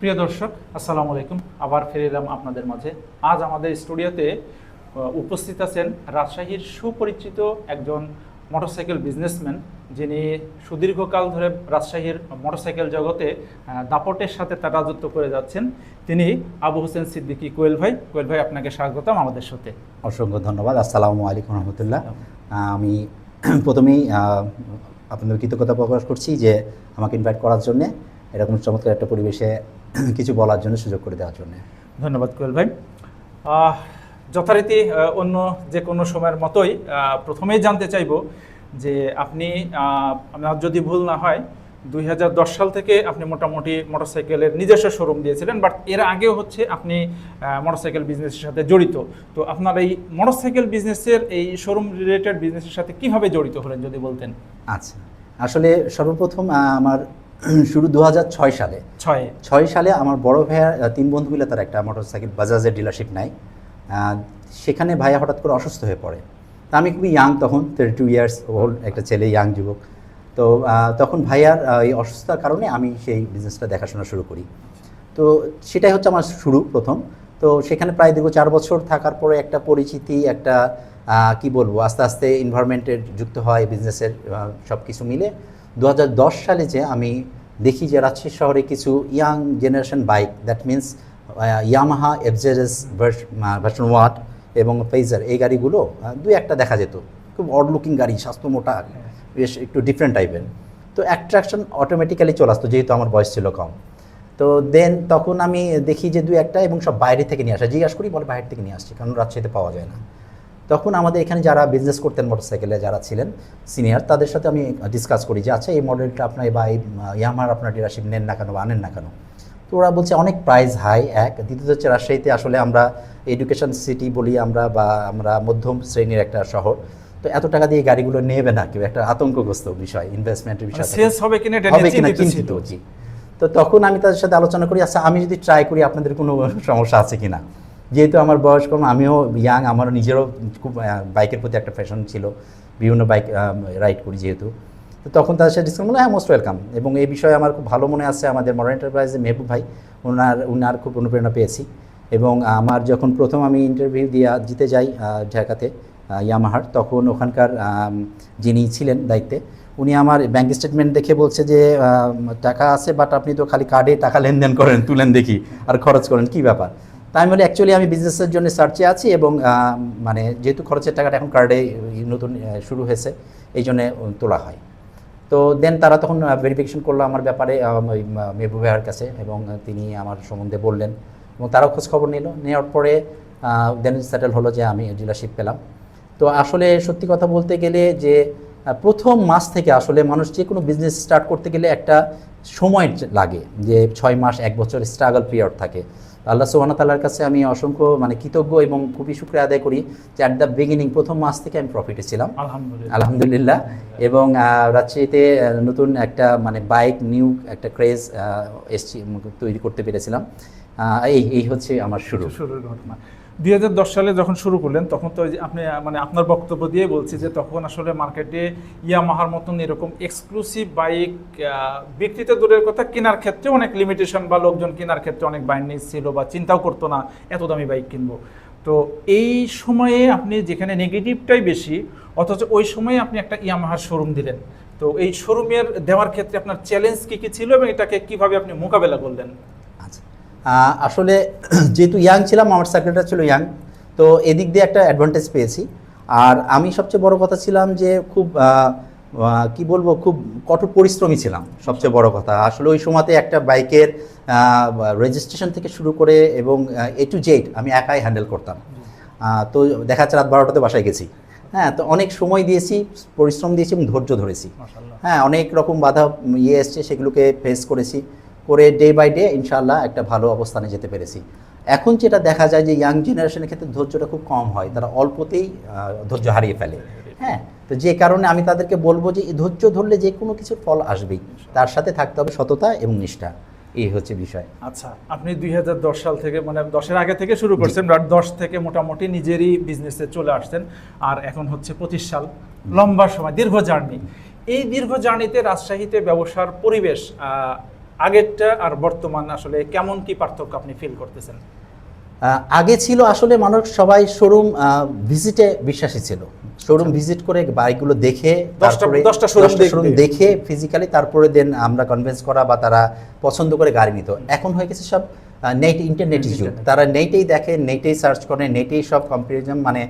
প্রিয় দর্শক, আসসালামু আলাইকুম। আবার ফিরে এলাম আপনাদের মাঝে। আজ আমাদের স্টুডিওতে উপস্থিত আছেন রাজশাহীর সুপরিচিত একজন মোটরসাইকেল বিজনেসম্যান, যিনি সুদীর্ঘকাল ধরে রাজশাহীর মোটরসাইকেল জগতে দাপটের সাথে তার রাজত্ব করে যাচ্ছেন। তিনি আবু হোসেন সিদ্দিকী কোয়েল ভাই। কোয়েল ভাই, আপনাকে স্বাগতম আমাদের সাথে। অসংখ্য ধন্যবাদ। আসসালামু আলাইকুম রহমতুল্লাহ। আমি প্রথমেই আপনাদের কৃতজ্ঞতা প্রকাশ করছি যে আমাকে ইনভাইট করার জন্যে, এরকম চমৎকার একটা পরিবেশে কিছু বলার জন্য, সুযোগ করে দেওয়ার জন্য। ধন্যবাদ কোয়েল ভাই। যথারীতি অন্য যে কোনো সময়ের মতোই প্রথমেই জানতে চাইব যে আপনি, আপনার যদি ভুল না হয়, 2010 সাল থেকে আপনি মোটামুটি মোটরসাইকেলের নিজস্ব শোরুম দিয়েছিলেন, বাট এর আগেও হচ্ছে আপনি মোটরসাইকেল বিজনেসের সাথে জড়িত। তো আপনার এই মোটরসাইকেল বিজনেসের এই শোরুম রিলেটেড বিজনেসের সাথে কিভাবে জড়িত হলেন যদি বলতেন। আচ্ছা, আসলে সর্বপ্রথম আমার শুরু 2006 সালে। 6 সালে আমার বড় ভাইয়া 3 বন্ধু মিলে তার একটা মোটরসাইকেল বাজাজের ডিলারশিপ নেয়। সেখানে ভাইয়া হঠাৎ করে অসুস্থ হয়ে পড়ে। তা আমি খুবই ইয়াং, তখন 32 ইয়ার্স ওল্ড একটা ছেলে, ইয়াং যুবক। তো তখন ভাইয়ার এই অসুস্থতার কারণে আমি সেই বিজনেসটা দেখাশোনা শুরু করি। তো সেটাই হচ্ছে আমার শুরু প্রথম। তো সেখানে প্রায় দীর্ঘ 4 বছর থাকার পরে একটা পরিচিতি, একটা কি বলবো, আস্তে আস্তে এনভায়রনমেন্টের যুক্ত হয় বিজনেসের সব কিছু মিলে 2010 সালে যে আমি দেখি যে রাজশাহী শহরে কিছু young generation bike, that means Yamaha FZS version 1 এবং ফেজার, এই গাড়িগুলো দুই একটা দেখা যেত। খুব অড লুকিং গাড়ি, স্বাস্থ্য মোটা, বেশ একটু ডিফারেন্ট টাইপের। তো অ্যাট্রাকশন অটোমেটিক্যালি চলে আসতো, যেহেতু আমার বয়স ছিল কম। তো দেন তখন আমি দেখি যে দুই একটা, এবং সব বাইরে থেকে নিয়ে আসা। জিজ্ঞাসা করি, বলে বাইরে থেকে নিয়ে আসছি, কারণ রাজশাহীতে পাওয়া যায় না। তখন আমাদের এখানে যারা বিজনেস করতেন মোটরসাইকেলে, যারা ছিলেন সিনিয়র, তাদের সাথে আমি ডিসকাস করি যে আচ্ছা, এই মডেলটা আপনার বা এই ইয়ামার আপনার ডিলারশিপ নেন না কেন বা আনেন না কেন। তো ওরা বলছে অনেক প্রাইস হাই, এক। দ্বিতীয়ত হচ্ছে রাজশাহীতে আসলে আমরা এডুকেশন সিটি বলি আমরা, বা আমরা মধ্যম শ্রেণীর একটা শহর। তো এত টাকা দিয়ে গাড়িগুলো নেবে না কেউ, একটা আতঙ্কগ্রস্ত বিষয়, ইনভেস্টমেন্টের বিষয়, সেলস হবে কিনা চিন্তিত। জি। তো তখন আমি তাদের সাথে আলোচনা করি, আচ্ছা আমি যদি ট্রাই করি, আপনাদের কোনো সমস্যা আছে কিনা। যেহেতু আমার বয়স কম, আমিও ইয়াং, আমারও নিজেরও খুব বাইকের প্রতি একটা ফ্যাশন ছিল, বিভিন্ন বাইক রাইড করি যেহেতু। তো তখন তাদের সাথে ডিসকাস করলাম, হ্যাঁ মোস্ট ওয়েলকাম। এবং এই বিষয়ে আমার খুব ভালো মনে আছে, আমাদের মডার্ন এন্টারপ্রাইজে মেহবুব ভাই, ওনার খুব অনুপ্রেরণা পেয়েছি। এবং আমার যখন প্রথম আমি ইন্টারভিউ দিয়ে জিতে যাই ঢাকাতে ইয়ামাহার, তখন ওখানকার যিনি ছিলেন দায়িত্বে, উনি আমার ব্যাঙ্ক স্টেটমেন্ট দেখে বলছে যে টাকা আছে, বাট আপনি তো খালি কার্ডে টাকা লেনদেন করেন, তুলেন দেখি, আর খরচ করেন, কী ব্যাপার। তাই আমি বলি অ্যাকচুয়ালি আমি বিজনেসের জন্য সার্চে আছি, এবং মানে যেহেতু খরচের টাকাটা এখন কার্ডে নতুন শুরু হয়েছে, এই জন্যে তোলা হয়। তো দেন তারা তখন ভেরিফিকেশন করলো আমার ব্যাপারে মেহবুব ভাইয়ার কাছে, এবং তিনি আমার সম্বন্ধে বললেন, এবং তারাও খোঁজ খবর নেওয়ার পরে দেন সেটেল হলো যে আমি ডিলারশিপ পেলাম। তো আসলে সত্যি কথা বলতে গেলে যে প্রথম মাস থেকে আসলে মানুষ যে কোনো বিজনেস স্টার্ট করতে গেলে একটা সময় লাগে, যে 6 মাস 1 বছর স্ট্রাগল পিরিয়ড থাকে। আল্লাহ সুবহানাহু ওয়া তাআলার কাছে আমি অসংখ্য কৃতজ্ঞ এবং খুবই শুকরিয়া আদায় করি যে অ্যাট দ্য বিগিনিং প্রথম মাস থেকে আমি প্রফিটে ছিলাম, আলহামদুলিল্লাহ। এবং রাজশাহীতে নতুন একটা বাইক নিউ একটা ক্রেজ তৈরি করতে পেরেছিলাম। এই হচ্ছে আমার শুরুর ঘটনা। 2010 সালে যখন শুরু করলেন, তখন তো আপনি আপনার বক্তব্য দিয়ে বলছি যে তখন আসলে মার্কেটে ইয়ামাহার মতন এরকম এক্সক্লুসিভ বাইক বিক্রিতে দূরের কথা, কেনার ক্ষেত্রে অনেক লিমিটেশন, বা লোকজন কেনার ক্ষেত্রে অনেক বাইন্ডিং ছিল, বা চিন্তাও করতো না এত দামি বাইক কিনবো। তো এই সময়ে আপনি যেখানে নেগেটিভটাই বেশি, অথচ ওই সময়ে আপনি একটা ইয়ামাহার শোরুম দিলেন। তো এই শোরুমের দেওয়ার ক্ষেত্রে আপনার চ্যালেঞ্জ কী কী ছিল, এবং এটাকে কিভাবে আপনি মোকাবেলা করলেন? আসলে যেহেতু ইয়াং ছিলাম, আমার সার্কেলটা ছিল ইয়াং, তো এদিক দিয়ে একটা অ্যাডভান্টেজ পেয়েছি। আর আমি সবচেয়ে বড় কথা ছিলাম যে খুব কি বলবো, খুব কঠোর পরিশ্রমী ছিলাম, সবচেয়ে বড় কথা। আসলে ওই সময়তে একটা বাইকের রেজিস্ট্রেশন থেকে শুরু করে এবং A to Z আমি একাই হ্যান্ডেল করতাম। তো দেখা যাচ্ছে রাত 12টাতে বাসায় গেছি। হ্যাঁ, তো অনেক সময় দিয়েছি, পরিশ্রম দিয়েছি এবং ধৈর্য ধরেছি। হ্যাঁ, অনেক রকম বাধা এসছে, সেগুলোকে ফেস করেছি, করে ডে বাই ডে ইনশাআল্লাহ একটা ভালো অবস্থানে যেতে পেরেছি। এখন যেটা দেখা যায় যে ইয়াং জেনারেশনের ক্ষেত্রে ধৈর্যটা খুব কম হয়, তারা অল্পতেই ধৈর্য হারিয়ে ফেলে। হ্যাঁ, তো যে কারণে আমি তাদেরকে বলবো যে ধৈর্য ধরলে যে কোনো কিছুর ফল আসবেই, তার সাথে থাকতে হবে সততা এবং নিষ্ঠা। এই হচ্ছে বিষয়। আচ্ছা, আপনি 2010 সাল থেকে 10-এর আগে থেকে শুরু করছেন, 10 থেকে মোটামুটি নিজেরই বিজনেসে চলে আসছেন, আর এখন হচ্ছে 25 সাল, লম্বা সময়, দীর্ঘ জার্নি। এই দীর্ঘ জার্নিতে রাজশাহীতে ব্যবসার পরিবেশ আগেরটা আর বর্তমান আসলে কেমন কি পার্থক্য আপনি ফিল করতেছেন? আগে ছিল আসলে মানুষ সবাই শোরুম ভিজিটে বিশ্বাসী ছিল, শোরুম ভিজিট করে বাইকগুলো দেখে তারপরে 10টা শোরুম দেখে ফিজিক্যালি তারপরে দেন আমরা কনভিন্স করা বা তারা পছন্দ করে গাড়ি নিত। এখন হয়ে গেছে সব নেট, ইন্টারনেট যুগ, তারা নেটেই দেখে, নেটেই সার্চ করে, নেটেই সব কম্পারিজন মানে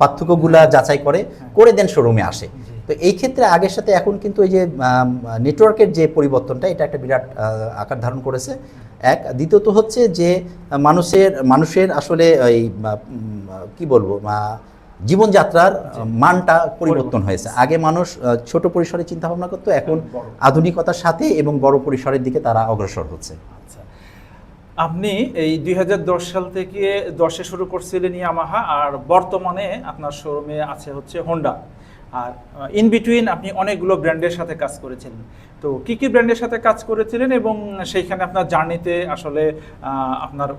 পার্থক্যগুলা যাচাই করে দেন শোরুমে আসে। তো এই ক্ষেত্রে আগের সাথে এখন কিন্তু ওই যে নেটওয়ার্কের যে পরিবর্তনটা, এটা একটা বিরাট আকার ধারণ করেছে। এক, দ্বিতীয়ত হচ্ছে যে মানুষের আসলে ওই কি বলবো জীবনযাত্রার মানটা পরিবর্তন হয়েছে। আগে মানুষ ছোট পরিসরে চিন্তা ভাবনা করতো, এখন আধুনিকতার সাথে এবং বড় পরিসরের দিকে তারা অগ্রসর হচ্ছে। আপনি এই 2010 সাল থেকে 10-এ শুরু করছিলেন ইয়ামাহা, আর বর্তমানে আপনার শোরুমে আছে হচ্ছে হোন্ডা, আর ইন বিটুইন আপনি অনেকগুলো ব্র্যান্ডের সাথে কাজ করেছিলেন। তো কি কি ব্র্যান্ডের সাথে কাজ করেছিলেন এবং সেইখানে আপনার জার্নিতে আসলে আপনার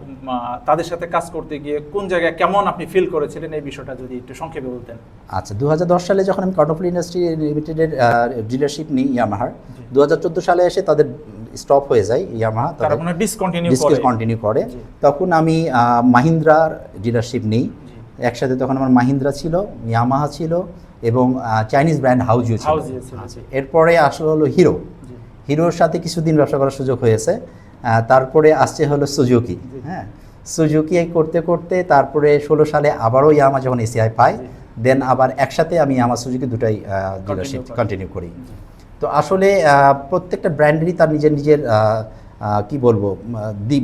তাদের সাথে কাজ করতে গিয়ে কোন জায়গায় কেমন আপনি ফিল করেছিলেন, এই বিষয়টা যদি একটু সংক্ষেপে বলতেন। আচ্ছা, 2010 সালে যখন আমি কর্ণফুলী ইন্ডাস্ট্রি লিমিটেডের ডিলারশিপ নিই ইয়ামাহার, 2014 সালে এসে তাদের স্টপ হয়ে যায় ইয়ামাহা, তারা মানে ডিসকন্টিনিউ করে। তখন আমি মাহিন্দ্রার ডিলারশিপ নিই একসাথে। তখন আমার মাহিন্দ্রা ছিল, ইয়ামাহা ছিল এবং চাইনিজ ব্র্যান্ড হাউজিও ছিল। এরপরে আসলে হলো হিরোর সাথে কিছুদিন ব্যবসা করার সুযোগ হয়েছে। তারপরে আসছে হলো সুজুকি। হ্যাঁ, সুজুকি করতে করতে তারপরে 16 সালে আবারও ইয়ামা যখন এসিআই পাই, দেন আবার একসাথে আমি ইয়ামা সুজুকি দুটাই ডিলারশিপ কন্টিনিউ করি। তো আসলে প্রত্যেকটা ব্র্যান্ডেরই তার নিজের কি বলবো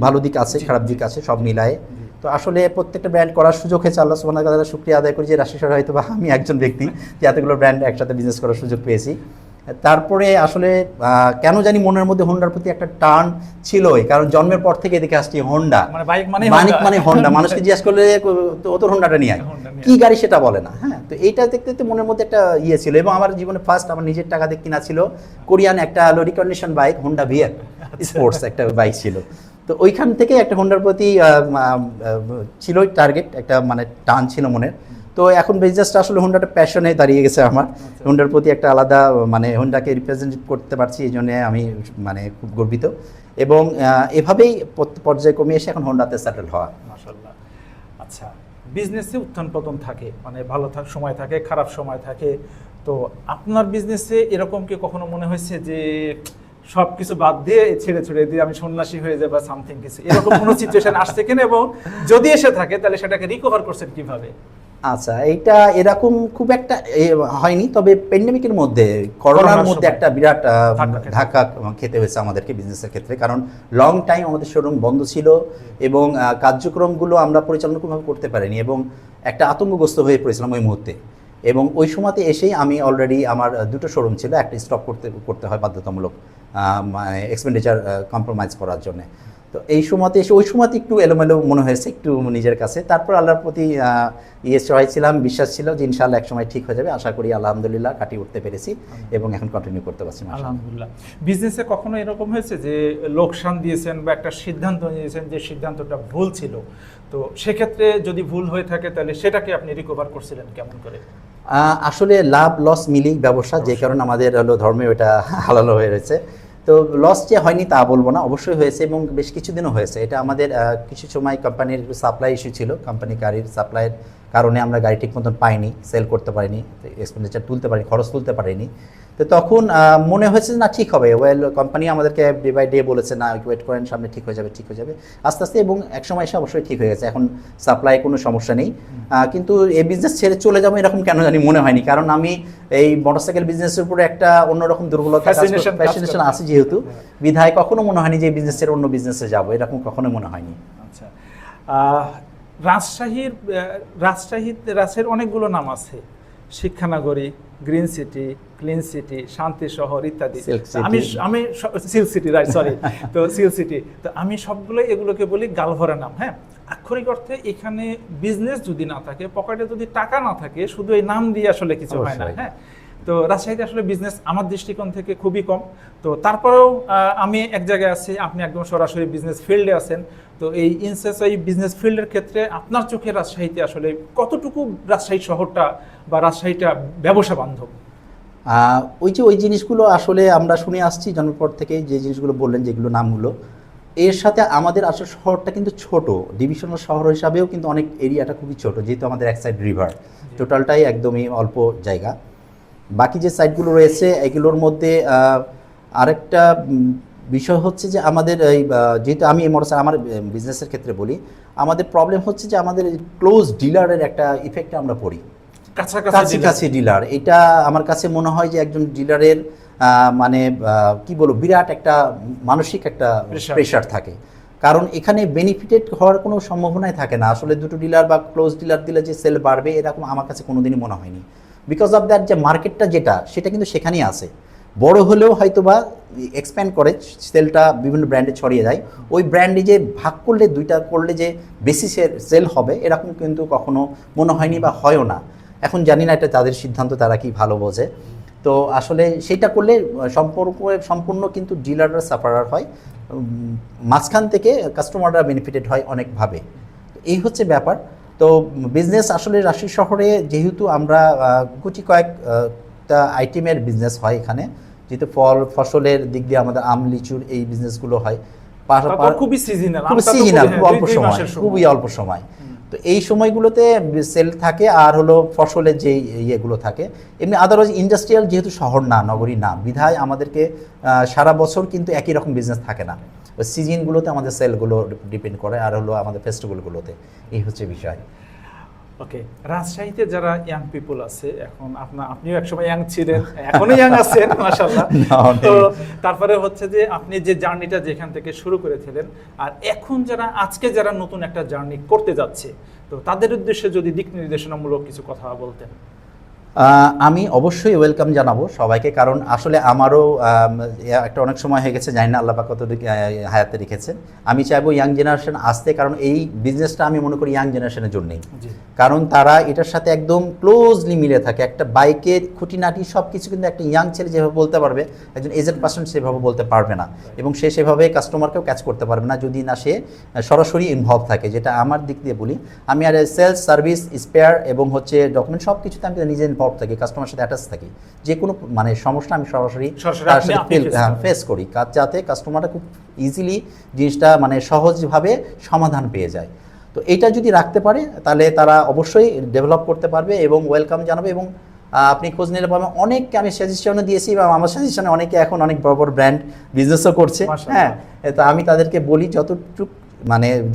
ভালো দিক আছে, খারাপ দিক আছে, সব মিলায়ে। তো আসলে প্রত্যেকটা ব্র্যান্ড করার সুযোগ হয়েছে, আল্লাহ সুবহানাহু ওয়া তাআলার শুকরিয়া আদায় করি যে রাশি স্যার হয়তো বা আমি একজন ব্যক্তি যে এতগুলো ব্র্যান্ড একসাথে বিজনেস করার সুযোগ পেয়েছি। তারপরে আসলে কেন জানি মনের মধ্যে হোন্ডার প্রতি একটা টান ছিলই, কারণ জন্মের পর থেকে দেখে আসছি হোন্ডা মানে হোন্ডা। মানুষকে জিজ্ঞাসা করলে তো তোর হোন্ডাটা নিয়ে আয়, কি গাড়ি সেটা বলে না। হ্যাঁ, তো এইটা দেখতে দেখতে মনের মধ্যে একটা ইয়ে ছিল। এবং আমার জীবনে ফার্স্ট আমার নিজের টাকা দিয়ে কিনা ছিল কোরিয়ান একটা recondition bike, Honda VF sports একটা বাইক ছিল। তো ওইখান থেকে একটা হোন্ডার প্রতি ছিল টার্গেট, একটা মানে টান ছিল মনের। তো এখন বিজনেসটা আসলে হোন্ডাটা প্যাশনে দাঁড়িয়ে গেছে আমার। হোন্ডার প্রতি একটা আলাদা মানে হোন্ডাকে রিপ্রেজেন্ট করতে পারছি, এই জন্য আমি মানে খুব গর্বিত। এবং এভাবেই পর্যায়ক্রমে এসে এখন হোন্ডাতে সেটেল হওয়া। মাশাআল্লাহ। আচ্ছা, বিজনেসে উত্থান পতন থাকে, মানে ভালো সময় থাকে, খারাপ সময় থাকে। তো আপনার বিজনেসে এরকম কি কখনো মনে হয়েছে যে সব কিছু বাদ দিয়ে ছেড়ে দিয়ে আমি সন্ন্যাসী হয়ে যাবো বা সামথিং কিছু, এরকম কোনো সিচুয়েশন আসছে কিনা, এবং যদি এসে থাকে তাহলে সেটাকে রিকভার করছেন কিভাবে? আচ্ছা, এইটা এরকম খুব একটা হয়নি, তবে প্যান্ডেমিকের মধ্যে করোনার মধ্যে একটা বিরাট ধাক্কা খেতে হয়েছে আমাদেরকে বিজনেসের ক্ষেত্রে। কারণ লং টাইম আমাদের শোরুম বন্ধ ছিল এবং কার্যক্রমগুলো আমরা পরিচালনা কোনোভাবে করতে পারিনি এবং একটা আতঙ্কগ্রস্ত হয়ে পড়েছিলাম ওই মুহূর্তে। এবং ওই সময়তে এসেই আমি অলরেডি আমার দুটো শোরুম ছিল, একটা স্টপ করতে হয় বাধ্যতামূলক, মানে এক্সপেন্ডিচার কম্প্রোমাইজ করার জন্য। তো এই সময়তে এসে ওই সময়তে একটু এলোমেলো মনে হয়েছে একটু নিজের কাছে। তারপর আল্লাহর প্রতি সহায়ছিলাম, বিশ্বাস ছিল যে ইনশাআল্লাহ এক সময় ঠিক হয়ে যাবে। আশা করি আলহামদুলিল্লাহ কাটিয়ে উঠতে পেরেছি এবং এখন কন্টিনিউ করতে পারছি আলহামদুলিল্লাহ। বিজনেসে কখনো এরকম হয়েছে যে লোকসান দিয়েছেন বা একটা সিদ্ধান্ত নিয়েছেন যে সিদ্ধান্তটা ভুল ছিল, তো সেক্ষেত্রে যদি ভুল হয়ে থাকে তাহলে সেটাকে আপনি রিকভার করছিলেন কেমন করে? আসলে লাভ লস মিলি ব্যবসা, যে কারণে আমাদের হলো ধর্মে ওটা হালাল হয়ে রয়েছে। তো লস যে হয়নি তা বলবো না, অবশ্যই হয়েছে এবং বেশ কিছুদিনও হয়েছে। এটা আমাদের কিছু সময় কোম্পানির সাপ্লাই ইস্যু ছিল, কোম্পানি গাড়ির সাপ্লাইয়ের কারণে আমরা গাড়ি ঠিক মতন পাইনি, সেল করতে পারিনি, এক্সপেন্ডিচার তুলতে পারিনি, খরচ তুলতে পারিনি। তো তখন মনে হয়েছে না ঠিক হবে, ওয়েল কোম্পানি আমাদেরকে ডে বাই ডে বলেছে না ওয়েট করেন, সামনে ঠিক হয়ে যাবে আস্তে আস্তে, এবং এক সময় এসে অবশ্যই ঠিক হয়ে গেছে। এখন সাপ্লাই কোনো সমস্যা নেই। কিন্তু এই বিজনেস ছেড়ে চলে যাবো এরকম কেন জানি মনে হয়নি, কারণ আমি এই মোটরসাইকেল বিজনেসের উপরে একটা অন্যরকম দুর্বলতা, ফ্যাসিনেশন আছে যেহেতু, বিধায় কখনো মনে হয়নি যে এই বিজনেস ছেড়ে অন্য বিজনেসে যাবো, এরকম কখনো মনে হয়নি। আচ্ছা, রাজশাহীর অনেকগুলো নাম আছে, শিক্ষানগরী, গ্রিন সিটি, ক্লিন সিটি, শান্তি শহর ইত্যাদি। আমি সিল্ক সিটি, রাইট, সরি, তো সিল্ক সিটি, তো আমি সবগুলো এগুলোকে বলি গালভরা নাম। হ্যাঁ, আক্ষরিক অর্থে এখানে বিজনেস যদি না থাকে, পকেটে যদি টাকা না থাকে, শুধু এই নাম দিয়ে আসলে কিছু হয় না। হ্যাঁ, তো রাজশাহীতে আসলে বিজনেস আমার দৃষ্টিকোণ থেকে খুবই কম। তো তারপরেও আমি এক জায়গায় আছি, আপনি একদম সরাসরি বিজনেস ফিল্ডে আছেন। তো এই এই বিজনেস ফিল্ডের ক্ষেত্রে আপনার চোখে রাজশাহীতে আসলে কতটুকু রাজশাহী শহরটা বা রাজশাহীটা ব্যবসা বান্ধব? ওই জিনিসগুলো আসলে আমরা শুনে আসছি জন্মের পর থেকে, যে জিনিসগুলো বললেন যেগুলো নামগুলো, এর সাথে আমাদের আসলে শহরটা কিন্তু ছোট, ডিভিশনাল শহর হিসাবেও কিন্তু অনেক এরিয়াটা খুবই ছোট, যেহেতু আমাদের এক সাইড রিভার, টোটালটাই একদমই অল্প জায়গা। বাকি যে সাইডগুলো রয়েছে এগুলোর মধ্যে আরেকটা বিষয় হচ্ছে যে আমাদের এই যেহেতু আমি আমার বিজনেসের ক্ষেত্রে বলি, আমাদের প্রবলেম হচ্ছে যে আমাদের ক্লোজ ডিলারের একটা ইফেক্টে আমরা পড়ি, কাছাকাছি ডিলার। এটা আমার কাছে মনে হয় যে একজন ডিলারের মানে কি বলবো, বিরাট একটা মানসিক একটা প্রেশার থাকে, কারণ এখানে বেনিফিটেড হওয়ার কোনো সম্ভাবনাই থাকে না। আসলে দুটো ডিলার বা ক্লোজ ডিলার দিলে যে সেল বাড়বে এরকম আমার কাছে কোনোদিনই মনে হয়নি। বিকজ অফ দ্যাট, যে মার্কেটটা সেটা কিন্তু সেখানেই আছে, বড় হলেও হয়তো বা এক্সপ্যান্ড করে, সেলটা বিভিন্ন ব্র্যান্ডে ছড়িয়ে যায়। ওই ব্র্যান্ডে যে ভাগ করলে, দুইটা করলে যে বেশি সেল হবে এরকম কিন্তু কখনো মনে হয়নি বা হয়ও না। এখন জানি না এটা তাদের সিদ্ধান্ত, তারা কি ভালো বোঝে। তো আসলে সেইটা করলে সম্পূর্ণ কিন্তু ডিলাররা সাফারার হয়, মাঝখান থেকে কাস্টমাররা বেনিফিটেড হয় অনেকভাবে। এই হচ্ছে ব্যাপার। তো বিজনেস আসলে রাজশাহী শহরে যেহেতু আমরা গুটি কয়েকটা আইটেমের বিজনেস হয় এখানে, যেহেতু ফসলের দিক দিয়ে আমাদের আম, লিচুর এই বিজনেসগুলো হয়, খুবই সিজনাল, খুবই অল্প সময়। তো এই সময়গুলোতে সেল থাকে, আর হলো ফসলের যে ইয়েগুলো থাকে। এমনি আদারওয়াইজ ইন্ডাস্ট্রিয়াল যেহেতু শহর না, নগরী না, বিধায় আমাদেরকে সারা বছর কিন্তু একই রকম বিজনেস থাকে না, সিজনগুলোতে আমাদের সেলগুলো ডিপেন্ড করে, আর হলো আমাদের ফেস্টিভ্যালগুলোতে। এই হচ্ছে বিষয়। ওকে, রাজশাহীতে যারা ইয়াং পিপল আছে, এখন আপনিও একসময় ইয়াং ছিলেন, এখনো ইয়াং আছেন মাশাআল্লাহ। তো তারপরে হচ্ছে যে আপনি যে জার্নিটা যেখান থেকে শুরু করেছিলেন, আর এখন যারা নতুন একটা জার্নি করতে যাচ্ছে, তো তাদের উদ্দেশ্যে যদি দিক নির্দেশনামূলক কিছু কথা বলতেন। আমি অবশ্যই ওয়েলকাম জানাবো সবাইকে, কারণ আসলে আমারও একটা অনেক সময় হয়ে গেছে, জানি না আল্লাহ পাক কত হায়াতে রেখেছেন। আমি চাইবো ইয়াং জেনারেশন আসতে, কারণ এই বিজনেসটা আমি মনে করি ইয়াং জেনারেশনের জন্যই, কারণ তারা এটার সাথে একদম ক্লোজলি মিলে থাকে। একটা বাইকের খুঁটিনাটি সব কিছু কিন্তু একটা ইয়াং ছেলে যেভাবে বলতে পারবে, একজন এজেড পার্সন সেভাবে বলতে পারবে না, এবং সে সেভাবে কাস্টমারকেও ক্যাচ করতে পারবে না যদি না সে সরাসরি ইনভলভ থাকে। যেটা আমার দিক দিয়ে বলি, আমি আর সেলস, সার্ভিস, স্পেয়ার এবং হচ্ছে ডকুমেন্ট সব কিছুতে আমি নিজে ইনভলভ থাকি, কাস্টমার সাথে অ্যাটাচ থাকি। যে কোনো মানে সমস্যা আমি সরাসরি ফেস করি, যাতে কাস্টমাররা খুব ইজিলি জিনিসটা মানে সহজভাবে সমাধান পেয়ে যায়। তো এটা যদি রাখতে পারে তাহলে তারা অবশ্যই ডেভেলপ করতে পারবে এবং ওয়েলকাম জানাবে। এবং আপনি খোঁজ নিলে পাবেন, অনেককে আমি সাজেশনও দিয়েছি, এবং আমার সাজেশনে অনেকে এখন অনেক বড় বড় ব্র্যান্ড বিজনেসও করছে। হ্যাঁ, তো আমি তাদেরকে বলি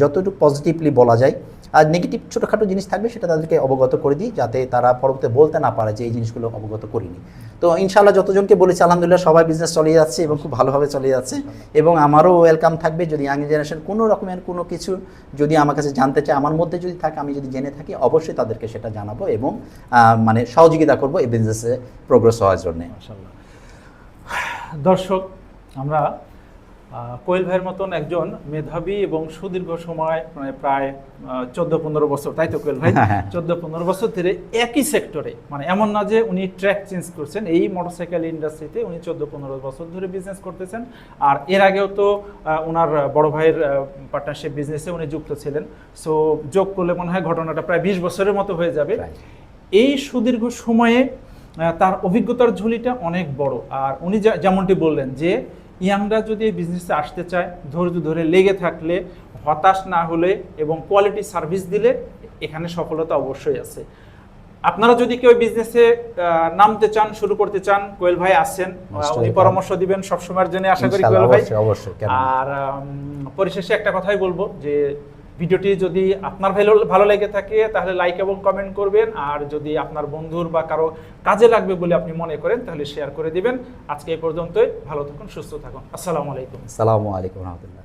যতটুকু পজিটিভলি বলা যায়, আর নেগেটিভ ছোটোখাটো জিনিস থাকবে সেটা তাদেরকে অবগত করে দিই, যাতে তারা পরবর্তীতে বলতে না পারে যে এই জিনিসগুলো অবগত করিনি। তো ইনশাআল্লাহ যতজনকে বলেছি আলহামদুলিল্লাহ সবাই বিজনেস চলে যাচ্ছে এবং খুব ভালোভাবে চলে যাচ্ছে। এবং আমারও ওয়েলকাম থাকবে, যদি ইয়াং জেনারেশন কোনো রকমের কোনো কিছু যদি আমার কাছে জানতে চায়, আমার মধ্যে যদি থাকে, আমি যদি জেনে থাকি, অবশ্যই তাদেরকে সেটা জানাবো এবং মানে সহযোগিতা করবো এই বিজনেসে প্রোগ্রেস হওয়ার জন্যে। দর্শক, আমরা কোয়েল ভাইয়ের মতন একজন মেধাবী এবং সুদীর্ঘ সময়, মানে প্রায় 14-15 বছর, তাই তো কোয়েল ভাই? 14-15 বছর ধরে একই সেক্টরে, মানে এমন না যে উনি ট্র্যাক চেঞ্জ করছেন, এই মোটরসাইকেল ইন্ডাস্ট্রিতে উনি 14-15 বছর ধরে বিজনেস করতেছেন। আর এর আগেও তো ওনার বড় ভাইয়ের পার্টনারশিপ বিজনেসে উনি যুক্ত ছিলেন। সো যোগ করলে মনে হয় ঘটনাটা প্রায় 20 বছরের মতো হয়ে যাবে। এই সুদীর্ঘ সময়ে তার অভিজ্ঞতার ঝুলিটা অনেক বড়। আর উনি যেমনটি বললেন যে ইয়াংরা যদি এই বিজনেসে আসতে চায়, ধৈর্য ধরে লেগে থাকলে, হতাশ না হলে এবং কোয়ালিটি সার্ভিস দিলে এখানে সফলতা অবশ্যই আছে। আপনারা যদি কেউ বিজনেসে নামতে চান, শুরু করতে চান, কোয়েল ভাই আছেন, উনি পরামর্শ দিবেন সবসময়ের জন্য, আশা করি কোয়েল ভাই। আর পরিশেষে একটা কথাই বলবো যে ভিডিওটি যদি আপনার ভালো লেগে থাকে তাহলে লাইক এবং কমেন্ট করবেন, আর যদি আপনার বন্ধুর বা কারো কাজে লাগবে বলে আপনি মনে করেন তাহলে শেয়ার করে দিবেন। আজকে এই পর্যন্তই, ভালো থাকুন, সুস্থ থাকুন। আসসালামু আলাইকুম। আসসালামু আলাইকুম রহমতুল্লাহ।